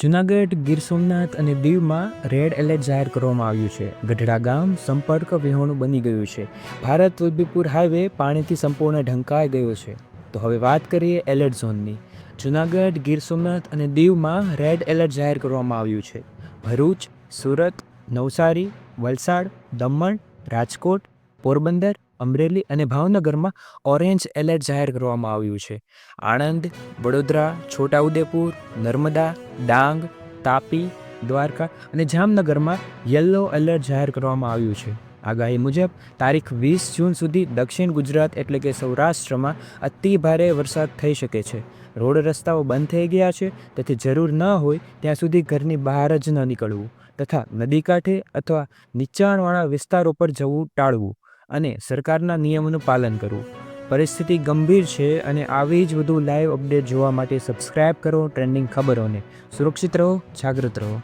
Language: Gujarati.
જૂનાગઢ, ગીર સોમનાથ અને દીવમાં રેડ એલર્ટ જાહેર કરવામાં આવ્યું છે. ગઢડા ગામ સંપર્ક વિહોણું બની ગયું છે. ભારત વલભીપુર હાઈવે પાણીથી સંપૂર્ણ ઢંકાઈ ગયો છે. તો હવે વાત કરીએ એલર્ટ ઝોનની. જૂનાગઢ, ગીર સોમનાથ અને દીવમાં રેડ એલર્ટ જાહેર કરવામાં આવ્યું છે. ભરૂચ, સુરત, નવસારી, વલસાડ, દમણ, રાજકોટ, પોરબંદર, અમરેલી અને ભાવનગરમાં ઓરેન્જ એલર્ટ જાહેર કરવામાં આવ્યું છે. આણંદ, વડોદરા, છોટાઉદેપુર, નર્મદા, ડાંગ, તાપી, દ્વારકા અને જામનગરમાં યલો એલર્ટ જાહેર કરવામાં આવ્યું છે. આગાહી મુજબ તારીખ 20 જૂન સુધી દક્ષિણ ગુજરાત એટલે કે સૌરાષ્ટ્રમાં અતિ ભારે વરસાદ થઈ શકે છે. રોડ રસ્તાઓ બંધ થઈ ગયા છે, તેથી જરૂર ન હોય ત્યાં સુધી ઘરની બહાર જ ન નીકળવું તથા નદી કાંઠે અથવા નીચાણવાળા વિસ્તારો પર જવું ટાળવું અને સરકારના નિયમોનું પાલન કરવું. પરિસ્થિતિ ગંભીર છે અને આવી જ વધુ લાઈવ અપડેટ જોવા માટે સબસ્ક્રાઇબ કરો ટ્રેન્ડિંગ ખબરોને. સુરક્ષિત રહો, જાગૃત રહો.